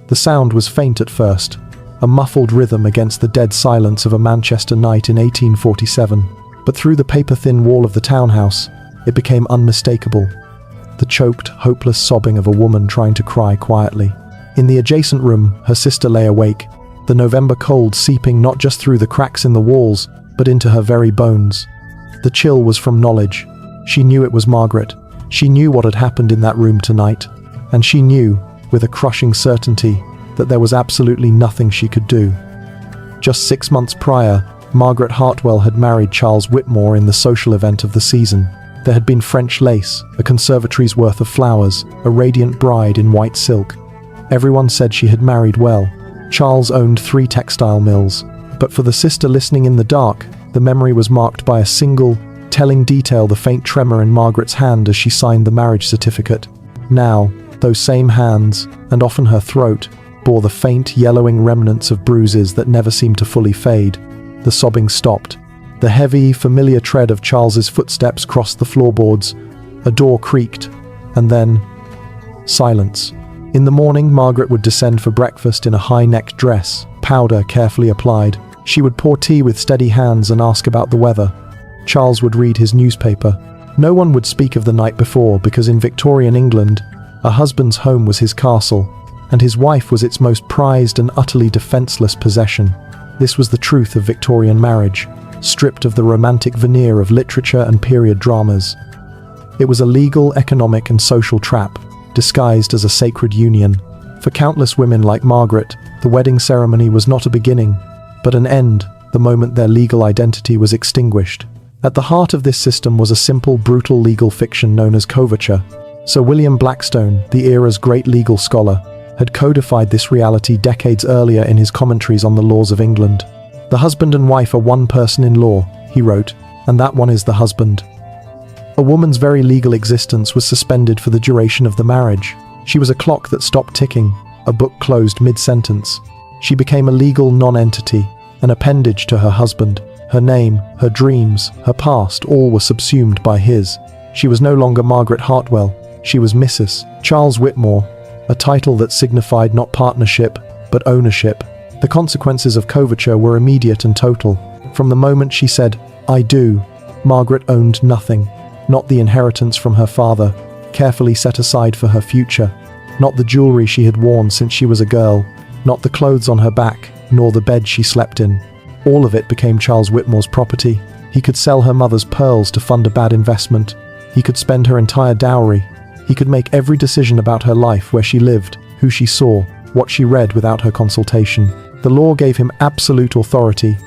The sound was faint at first, a muffled rhythm against the dead silence of a Manchester night in 1847, but through the paper-thin wall of the townhouse, it became unmistakable. The choked, hopeless sobbing of a woman trying to cry quietly. In the adjacent room, her sister lay awake, the November cold seeping not just through the cracks in the walls, but into her very bones. The chill was from knowledge. She knew it was Margaret. She knew what had happened in that room tonight, and she knew, with a crushing certainty, that there was absolutely nothing she could do. Just 6 months prior, Margaret Hartwell had married Charles Whitmore in the social event of the season. There had been French lace, a conservatory's worth of flowers, a radiant bride in white silk. Everyone said she had married well. Charles owned 3 textile mills, but for the sister listening in the dark, the memory was marked by a single, telling detail: the faint tremor in Margaret's hand as she signed the marriage certificate. Now, those same hands, and often her throat, bore the faint, yellowing remnants of bruises that never seemed to fully fade. The sobbing stopped. The heavy, familiar tread of Charles's footsteps crossed the floorboards. A door creaked, and then silence. In the morning, Margaret would descend for breakfast in a high-necked dress, powder carefully applied. She would pour tea with steady hands and ask about the weather. Charles would read his newspaper. No one would speak of the night before, because in Victorian England, a husband's home was his castle, and his wife was its most prized and utterly defenseless possession. This was the truth of Victorian marriage, stripped of the romantic veneer of literature and period dramas. It was a legal, economic, and social trap, disguised as a sacred union. For countless women like Margaret, the wedding ceremony was not a beginning, but an end, the moment their legal identity was extinguished. At the heart of this system was a simple, brutal legal fiction known as coverture. Sir William Blackstone, the era's great legal scholar, had codified this reality decades earlier in his commentaries on the laws of England. "The husband and wife are one person in law," he wrote, "and that one is the husband." A woman's very legal existence was suspended for the duration of the marriage. She was a clock that stopped ticking, a book closed mid-sentence. She became a legal non-entity, an appendage to her husband. Her name, her dreams, her past, all were subsumed by his. She was no longer Margaret Hartwell. She was Mrs. Charles Whitmore, a title that signified not partnership, but ownership. The consequences of coverture were immediate and total. From the moment she said, "I do," Margaret owned nothing. Not the inheritance from her father, carefully set aside for her future. Not the jewelry she had worn since she was a girl. Not the clothes on her back, nor the bed she slept in. All of it became Charles Whitmore's property. He could sell her mother's pearls to fund a bad investment. He could spend her entire dowry. He could make every decision about her life, where she lived, who she saw, what she read without her consultation. The law gave him absolute authority.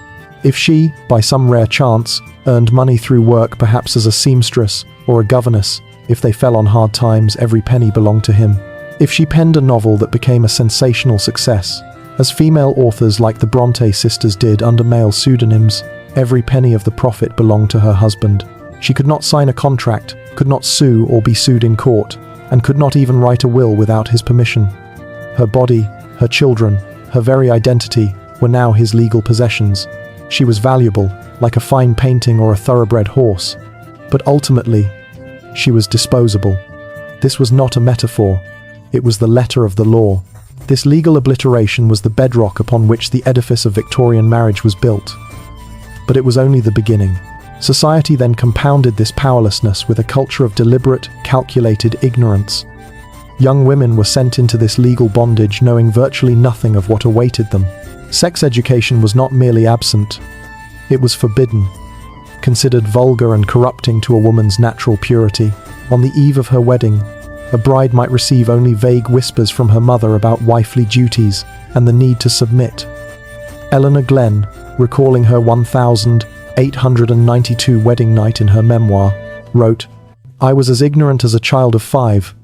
If she, by some rare chance, earned money through work, perhaps as a seamstress or a governess, if they fell on hard times, every penny belonged to him. If she penned a novel that became a sensational success, as female authors like the Bronte sisters did under male pseudonyms, every penny of the profit belonged to her husband. She could not sign a contract, could not sue or be sued in court, and could not even write a will without his permission. Her body, her children, her very identity were now his legal possessions. She was valuable, like a fine painting or a thoroughbred horse. But ultimately, she was disposable. This was not a metaphor. It was the letter of the law. This legal obliteration was the bedrock upon which the edifice of Victorian marriage was built. But it was only the beginning. Society then compounded this powerlessness with a culture of deliberate, calculated ignorance. Young women were sent into this legal bondage knowing virtually nothing of what awaited them. Sex education was not merely absent, it was forbidden. Considered vulgar and corrupting to a woman's natural purity, on the eve of her wedding, a bride might receive only vague whispers from her mother about wifely duties and the need to submit. Eleanor Glenn, recalling her 1892 wedding night in her memoir, wrote, "I was as ignorant as a child of 5.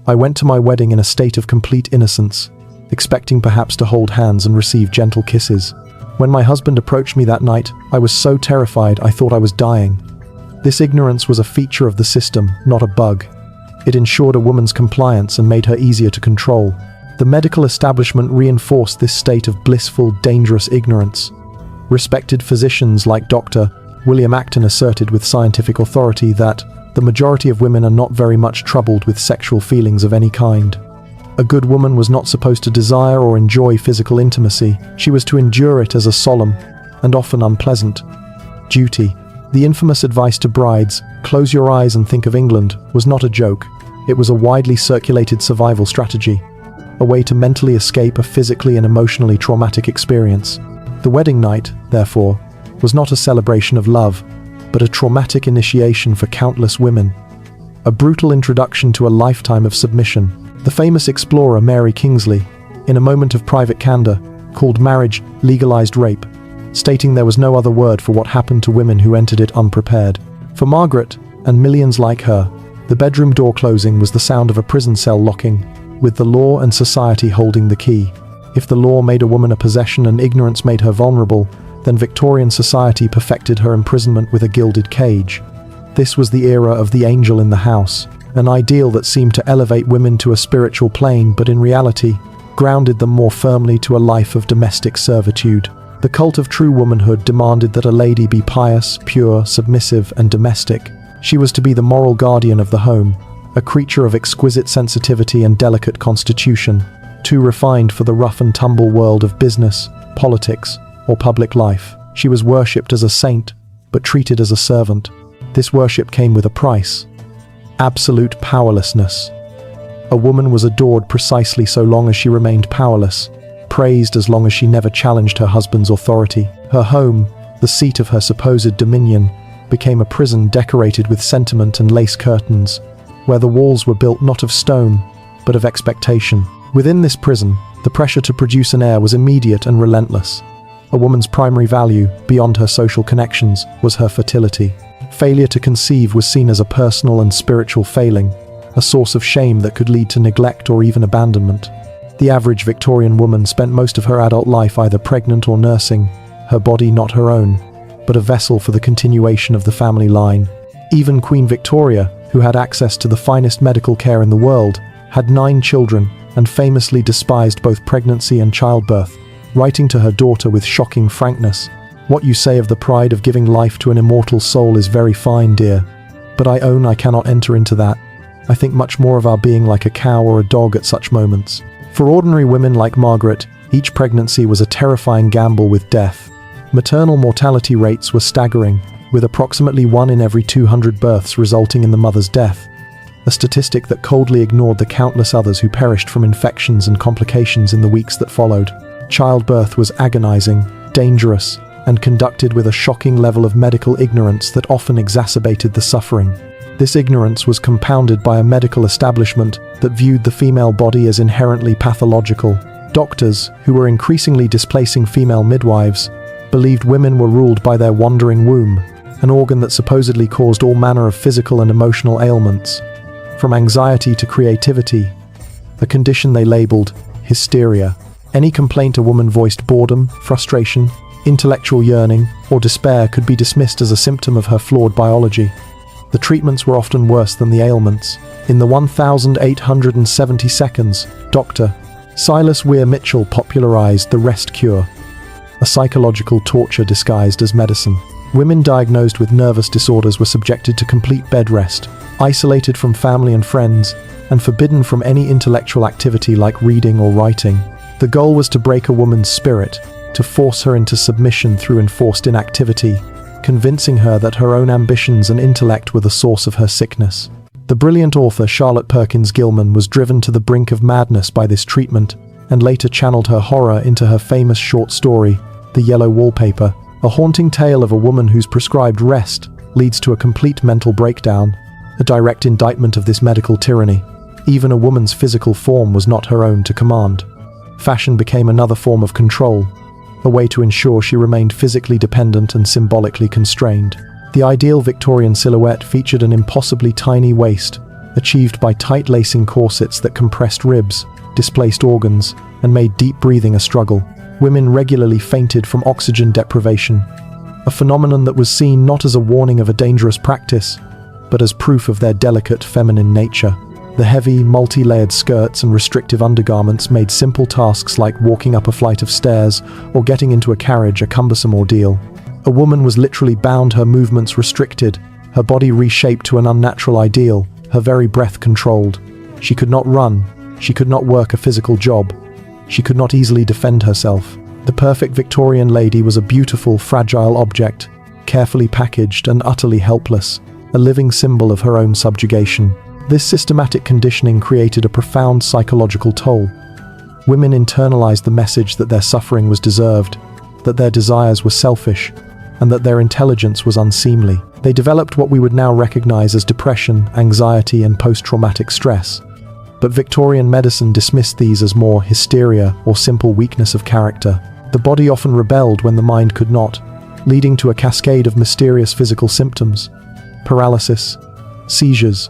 I went to my wedding in a state of complete innocence, expecting perhaps to hold hands and receive gentle kisses. When my husband approached me that night, I was so terrified I thought I was dying." This ignorance was a feature of the system, not a bug. It ensured a woman's compliance and made her easier to control. The medical establishment reinforced this state of blissful, dangerous ignorance. Respected physicians like Dr. William Acton asserted with scientific authority that the majority of women are not very much troubled with sexual feelings of any kind. A good woman was not supposed to desire or enjoy physical intimacy. She was to endure it as a solemn, and often unpleasant, duty. The infamous advice to brides, "Close your eyes and think of England," was not a joke. It was a widely circulated survival strategy, a way to mentally escape a physically and emotionally traumatic experience. The wedding night, therefore, was not a celebration of love, but a traumatic initiation for countless women. A brutal introduction to a lifetime of submission. The famous explorer Mary Kingsley, in a moment of private candor, called marriage legalized rape, stating there was no other word for what happened to women who entered it unprepared. For Margaret, and millions like her, the bedroom door closing was the sound of a prison cell locking, with the law and society holding the key. If the law made a woman a possession and ignorance made her vulnerable, then Victorian society perfected her imprisonment with a gilded cage. This was the era of the angel in the house, an ideal that seemed to elevate women to a spiritual plane, but in reality, grounded them more firmly to a life of domestic servitude. The cult of true womanhood demanded that a lady be pious, pure, submissive, and domestic. She was to be the moral guardian of the home, a creature of exquisite sensitivity and delicate constitution, too refined for the rough and tumble world of business, politics, or public life. She was worshipped as a saint, but treated as a servant. This worship came with a price: absolute powerlessness. A woman was adored precisely so long as she remained powerless, praised as long as she never challenged her husband's authority. Her home, the seat of her supposed dominion, became a prison decorated with sentiment and lace curtains, where the walls were built not of stone, but of expectation. Within this prison, the pressure to produce an heir was immediate and relentless. A woman's primary value, beyond her social connections, was her fertility. Failure to conceive was seen as a personal and spiritual failing, a source of shame that could lead to neglect or even abandonment. The average Victorian woman spent most of her adult life either pregnant or nursing, her body not her own, but a vessel for the continuation of the family line. Even Queen Victoria, who had access to the finest medical care in the world, had 9 children and famously despised both pregnancy and childbirth, writing to her daughter with shocking frankness, "What you say of the pride of giving life to an immortal soul is very fine, dear, but I own I cannot enter into that. I think much more of our being like a cow or a dog at such moments." For ordinary women like Margaret, each pregnancy was a terrifying gamble with death. Maternal mortality rates were staggering, with approximately 1 in every 200 births resulting in the mother's death, a statistic that coldly ignored the countless others who perished from infections and complications in the weeks that followed. Childbirth was agonizing, dangerous, and conducted with a shocking level of medical ignorance that often exacerbated the suffering. This ignorance was compounded by a medical establishment that viewed the female body as inherently pathological. Doctors, who were increasingly displacing female midwives, believed women were ruled by their wandering womb, an organ that supposedly caused all manner of physical and emotional ailments, from anxiety to creativity, a condition they labeled hysteria. Any complaint a woman voiced boredom, frustration, intellectual yearning, or despair could be dismissed as a symptom of her flawed biology. The treatments were often worse than the ailments. In the 1872, Dr. Silas Weir Mitchell popularized the rest cure, a psychological torture disguised as medicine. Women diagnosed with nervous disorders were subjected to complete bed rest, isolated from family and friends, and forbidden from any intellectual activity like reading or writing. The goal was to break a woman's spirit, to force her into submission through enforced inactivity, convincing her that her own ambitions and intellect were the source of her sickness. The brilliant author Charlotte Perkins Gilman was driven to the brink of madness by this treatment, and later channeled her horror into her famous short story, The Yellow Wallpaper, a haunting tale of a woman whose prescribed rest leads to a complete mental breakdown, a direct indictment of this medical tyranny. Even a woman's physical form was not her own to command. Fashion became another form of control, a way to ensure she remained physically dependent and symbolically constrained. The ideal Victorian silhouette featured an impossibly tiny waist, achieved by tight lacing corsets that compressed ribs, displaced organs, and made deep breathing a struggle. Women regularly fainted from oxygen deprivation, a phenomenon that was seen not as a warning of a dangerous practice, but as proof of their delicate feminine nature. The heavy, multi-layered skirts and restrictive undergarments made simple tasks like walking up a flight of stairs or getting into a carriage a cumbersome ordeal. A woman was literally bound, her movements restricted, her body reshaped to an unnatural ideal, her very breath controlled. She could not run, She could not work a physical job. She could not easily defend herself. The perfect Victorian lady was a beautiful, fragile object, carefully packaged and utterly helpless, a living symbol of her own subjugation. This systematic conditioning created a profound psychological toll. Women internalized the message that their suffering was deserved, that their desires were selfish, and that their intelligence was unseemly. They developed what we would now recognize as depression, anxiety, and post-traumatic stress. But Victorian medicine dismissed these as more hysteria or simple weakness of character. The body often rebelled when the mind could not, leading to a cascade of mysterious physical symptoms: paralysis, seizures,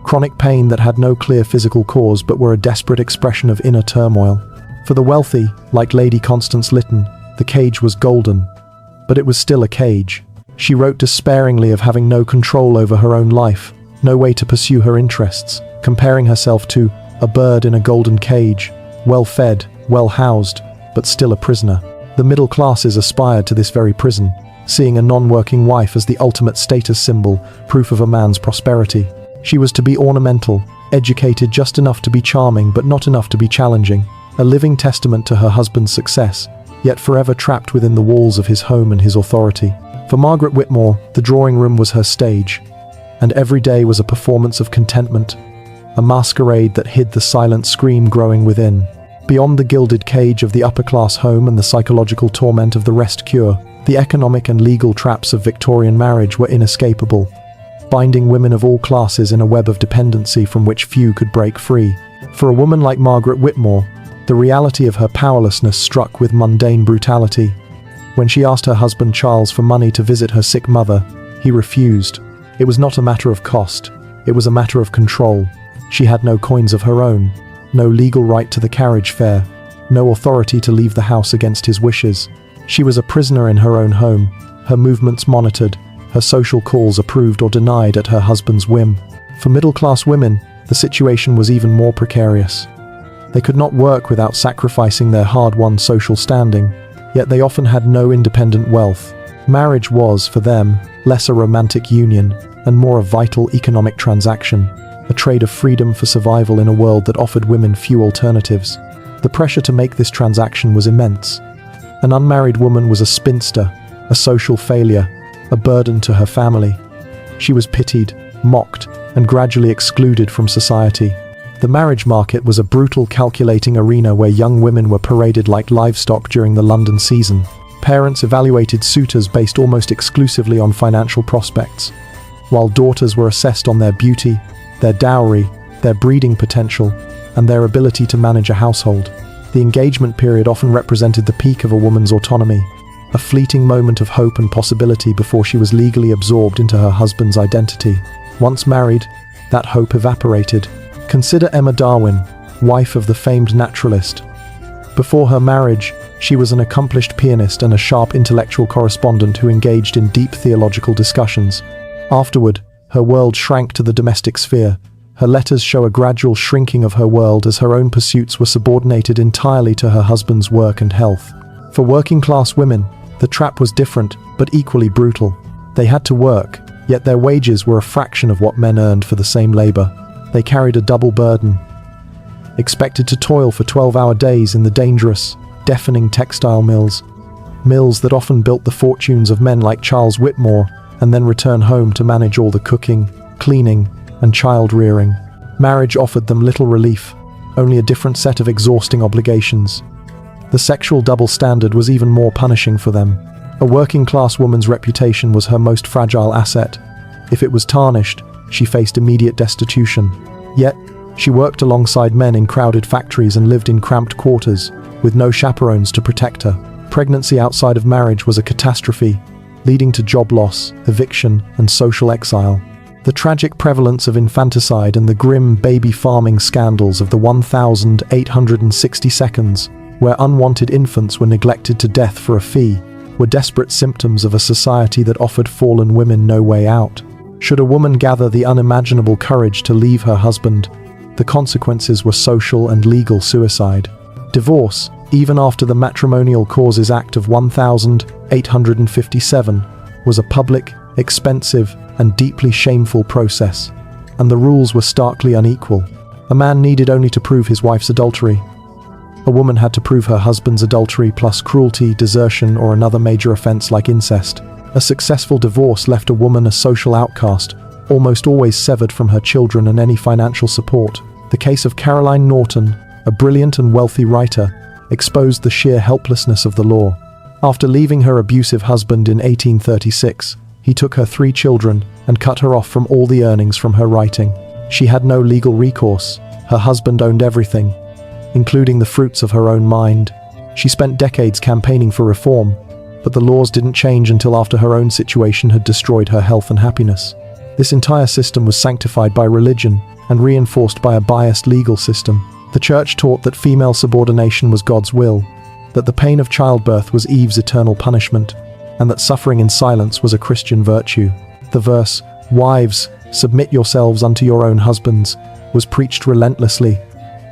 chronic pain that had no clear physical cause but were a desperate expression of inner turmoil. For the wealthy, like Lady Constance Lytton, the cage was golden, but it was still a cage. She wrote despairingly of having no control over her own life, no way to pursue her interests, comparing herself to a bird in a golden cage, well-fed, well-housed, but still a prisoner. The middle classes aspired to this very prison, seeing a non-working wife as the ultimate status symbol, proof of a man's prosperity. She was to be ornamental, educated just enough to be charming but not enough to be challenging, a living testament to her husband's success, yet forever trapped within the walls of his home and his authority. For Margaret Whitmore, the drawing room was her stage, and every day was a performance of contentment, a masquerade that hid the silent scream growing within. Beyond the gilded cage of the upper-class home and the psychological torment of the rest cure, the economic and legal traps of Victorian marriage were inescapable, binding women of all classes in a web of dependency from which few could break free. For a woman like Margaret Whitmore, the reality of her powerlessness struck with mundane brutality. When she asked her husband Charles for money to visit her sick mother, he refused. It was not a matter of cost, it was a matter of control. She had no coins of her own, no legal right to the carriage fare, no authority to leave the house against his wishes. She was a prisoner in her own home, her movements monitored, her social calls approved or denied at her husband's whim. For middle-class women, the situation was even more precarious. They could not work without sacrificing their hard-won social standing, yet they often had no independent wealth. Marriage was, for them, less a romantic union and more a vital economic transaction, a trade of freedom for survival in a world that offered women few alternatives. The pressure to make this transaction was immense. An unmarried woman was a spinster, a social failure, a burden to her family. She was pitied, mocked, and gradually excluded from society. The marriage market was a brutal, calculating arena where young women were paraded like livestock during the London season. Parents evaluated suitors based almost exclusively on financial prospects, while daughters were assessed on their beauty, their dowry, their breeding potential, and their ability to manage a household. The engagement period often represented the peak of a woman's autonomy, a fleeting moment of hope and possibility before she was legally absorbed into her husband's identity. Once married, that hope evaporated. Consider Emma Darwin, wife of the famed naturalist. Before her marriage, she was an accomplished pianist and a sharp intellectual correspondent who engaged in deep theological discussions. Afterward, her world shrank to the domestic sphere. Her letters show a gradual shrinking of her world as her own pursuits were subordinated entirely to her husband's work and health. For working-class women, the trap was different, but equally brutal. They had to work, yet their wages were a fraction of what men earned for the same labor. They carried a double burden. Expected to toil for 12-hour days in the dangerous, deafening textile mills that often built the fortunes of men like Charles Whitmore, and then return home to manage all the cooking, cleaning, and child-rearing. Marriage offered them little relief, only a different set of exhausting obligations. The sexual double standard was even more punishing for them. A working-class woman's reputation was her most fragile asset. If it was tarnished, she faced immediate destitution. Yet, she worked alongside men in crowded factories and lived in cramped quarters, with no chaperones to protect her. Pregnancy outside of marriage was a catastrophe, leading to job loss, eviction, and social exile. The tragic prevalence of infanticide and the grim baby farming scandals of the 1,860 seconds, where unwanted infants were neglected to death for a fee, were desperate symptoms of a society that offered fallen women no way out. Should a woman gather the unimaginable courage to leave her husband, the consequences were social and legal suicide. Divorce, even after the Matrimonial Causes Act of 1857, was a public, expensive, and deeply shameful process, and the rules were starkly unequal. A man needed only to prove his wife's adultery. A woman had to prove her husband's adultery plus cruelty, desertion, or another major offense like incest. A successful divorce left a woman a social outcast, almost always severed from her children and any financial support. The case of Caroline Norton, a brilliant and wealthy writer, exposed the sheer helplessness of the law. After leaving her abusive husband in 1836, he took her 3 children and cut her off from all the earnings from her writing. She had no legal recourse. Her husband owned everything, including the fruits of her own mind. She spent decades campaigning for reform, but the laws didn't change until after her own situation had destroyed her health and happiness. This entire system was sanctified by religion and reinforced by a biased legal system. The church taught that female subordination was God's will, that the pain of childbirth was Eve's eternal punishment, and that suffering in silence was a Christian virtue. The verse, "Wives, submit yourselves unto your own husbands," was preached relentlessly,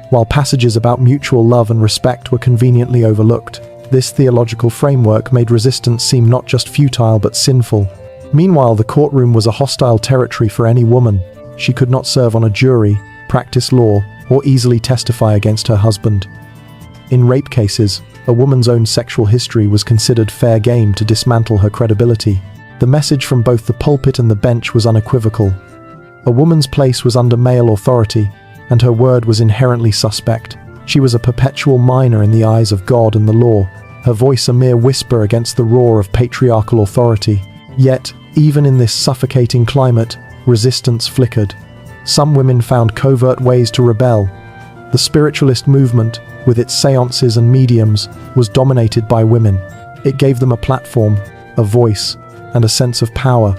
while passages about mutual love and respect were conveniently overlooked. This theological framework made resistance seem not just futile but sinful. Meanwhile, the courtroom was a hostile territory for any woman. She could not serve on a jury, practice law, or easily testify against her husband. In rape cases, a woman's own sexual history was considered fair game to dismantle her credibility. The message from both the pulpit and the bench was unequivocal. A woman's place was under male authority, and her word was inherently suspect. She was a perpetual minor in the eyes of God and the law, her voice a mere whisper against the roar of patriarchal authority. Yet, even in this suffocating climate, resistance flickered. Some women found covert ways to rebel. The spiritualist movement, with its seances and mediums, was dominated by women. It gave them a platform, a voice, and a sense of power,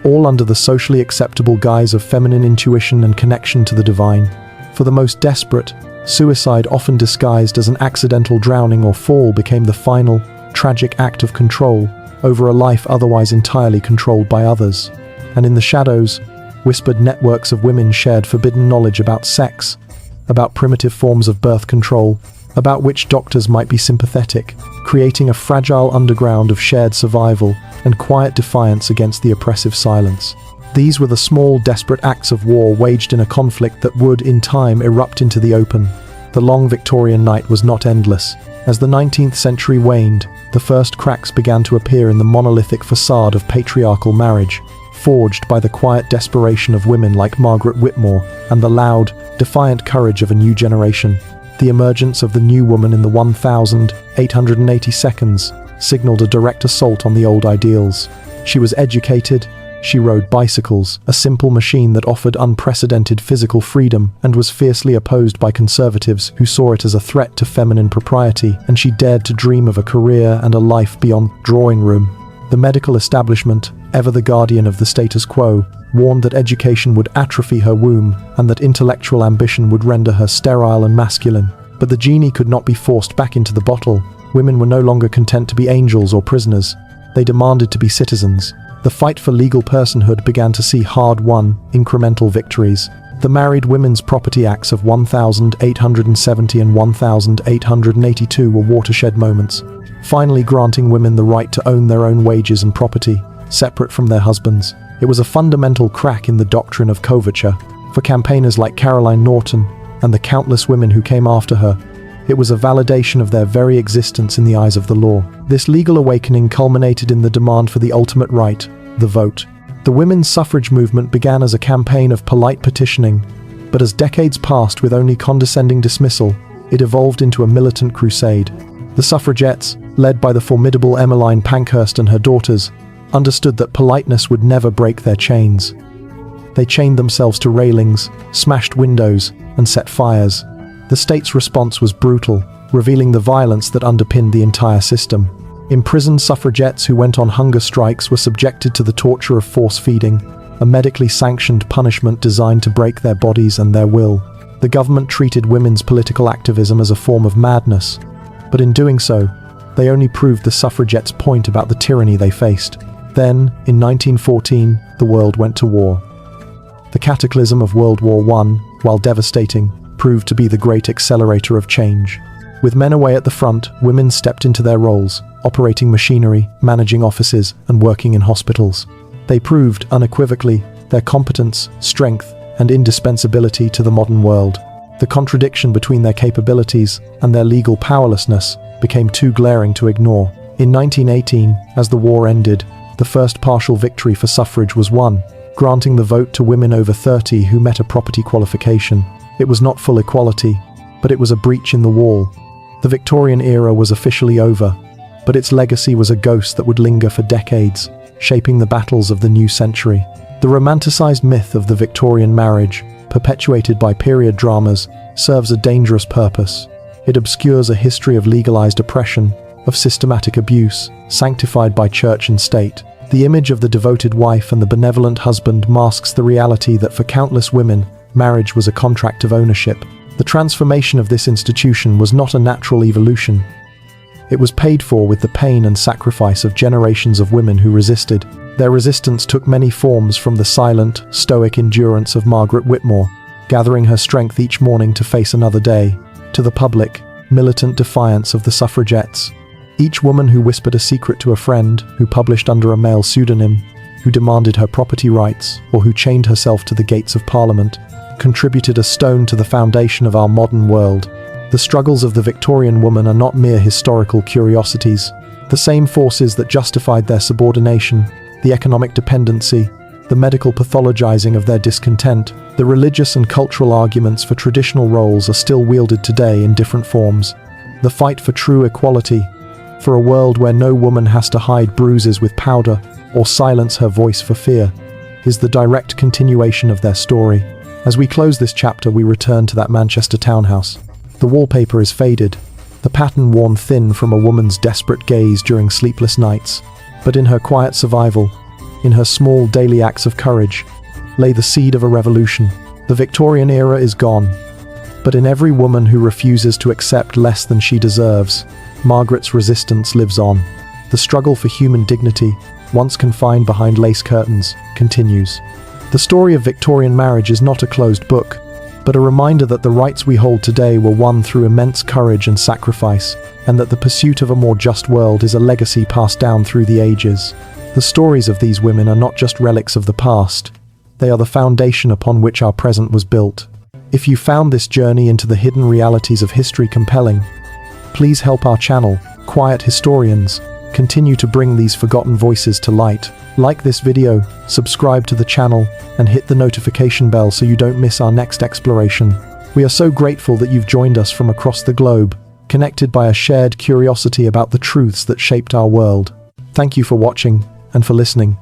all under the socially acceptable guise of feminine intuition and connection to the divine. For the most desperate, suicide, often disguised as an accidental drowning or fall, became the final, tragic act of control over a life otherwise entirely controlled by others. And in the shadows, whispered networks of women shared forbidden knowledge about sex, about primitive forms of birth control, about which doctors might be sympathetic, creating a fragile underground of shared survival and quiet defiance against the oppressive silence. These were the small, desperate acts of war waged in a conflict that would, in time, erupt into the open. The long Victorian night was not endless. As the 19th century waned, the first cracks began to appear in the monolithic facade of patriarchal marriage, forged by the quiet desperation of women like Margaret Whitmore and the loud, defiant courage of a new generation. The emergence of the new woman in the 1880 seconds signaled a direct assault on the old ideals. She was educated, she rode bicycles, a simple machine that offered unprecedented physical freedom, and was fiercely opposed by conservatives who saw it as a threat to feminine propriety, and she dared to dream of a career and a life beyond drawing room. The medical establishment, ever the guardian of the status quo, warned that education would atrophy her womb and that intellectual ambition would render her sterile and masculine. But the genie could not be forced back into the bottle. Women were no longer content to be angels or prisoners. They demanded to be citizens. The fight for legal personhood began to see hard-won, incremental victories. The Married Women's Property Acts of 1870 and 1882 were watershed moments, finally granting women the right to own their own wages and property, separate from their husbands. It was a fundamental crack in the doctrine of coverture. For campaigners like Caroline Norton and the countless women who came after her, it was a validation of their very existence in the eyes of the law. This legal awakening culminated in the demand for the ultimate right, the vote. The women's suffrage movement began as a campaign of polite petitioning, but as decades passed with only condescending dismissal, it evolved into a militant crusade. The suffragettes, led by the formidable Emmeline Pankhurst and her daughters, understood that politeness would never break their chains. They chained themselves to railings, smashed windows, and set fires. The state's response was brutal, revealing the violence that underpinned the entire system. Imprisoned suffragettes who went on hunger strikes were subjected to the torture of force-feeding, a medically sanctioned punishment designed to break their bodies and their will. The government treated women's political activism as a form of madness, but in doing so, they only proved the suffragettes' point about the tyranny they faced. Then, in 1914, the world went to war. The cataclysm of World War I, while devastating, proved to be the great accelerator of change. With men away at the front, women stepped into their roles, operating machinery, managing offices, and working in hospitals. They proved, unequivocally, their competence, strength, and indispensability to the modern world. The contradiction between their capabilities and their legal powerlessness became too glaring to ignore. In 1918, as the war ended, the first partial victory for suffrage was won, granting the vote to women over 30 who met a property qualification. It was not full equality, but it was a breach in the wall. The Victorian era was officially over, but its legacy was a ghost that would linger for decades, shaping the battles of the new century. The romanticized myth of the Victorian marriage, perpetuated by period dramas, serves a dangerous purpose. It obscures a history of legalized oppression, of systematic abuse, sanctified by church and state. The image of the devoted wife and the benevolent husband masks the reality that for countless women, marriage was a contract of ownership. The transformation of this institution was not a natural evolution. It was paid for with the pain and sacrifice of generations of women who resisted. Their resistance took many forms, from the silent, stoic endurance of Margaret Whitmore, gathering her strength each morning to face another day, to the public, militant defiance of the suffragettes. Each woman who whispered a secret to a friend, who published under a male pseudonym, who demanded her property rights, or who chained herself to the gates of Parliament, contributed a stone to the foundation of our modern world. The struggles of the Victorian woman are not mere historical curiosities. The same forces that justified their subordination, the economic dependency, the medical pathologizing of their discontent, the religious and cultural arguments for traditional roles are still wielded today in different forms. The fight for true equality, for a world where no woman has to hide bruises with powder or silence her voice for fear, is the direct continuation of their story. As we close this chapter, we return to that Manchester townhouse. The wallpaper is faded, the pattern worn thin from a woman's desperate gaze during sleepless nights. But in her quiet survival, in her small daily acts of courage, lay the seed of a revolution. The Victorian era is gone, but in every woman who refuses to accept less than she deserves, Margaret's resistance lives on. The struggle for human dignity, once confined behind lace curtains, continues. The story of Victorian marriage is not a closed book, but a reminder that the rights we hold today were won through immense courage and sacrifice, and that the pursuit of a more just world is a legacy passed down through the ages. The stories of these women are not just relics of the past, they are the foundation upon which our present was built. If you found this journey into the hidden realities of history compelling, please help our channel, Quiet Historians, continue to bring these forgotten voices to light. Like this video, subscribe to the channel, and hit the notification bell so you don't miss our next exploration. We are so grateful that you've joined us from across the globe, connected by a shared curiosity about the truths that shaped our world. Thank you for watching and for listening.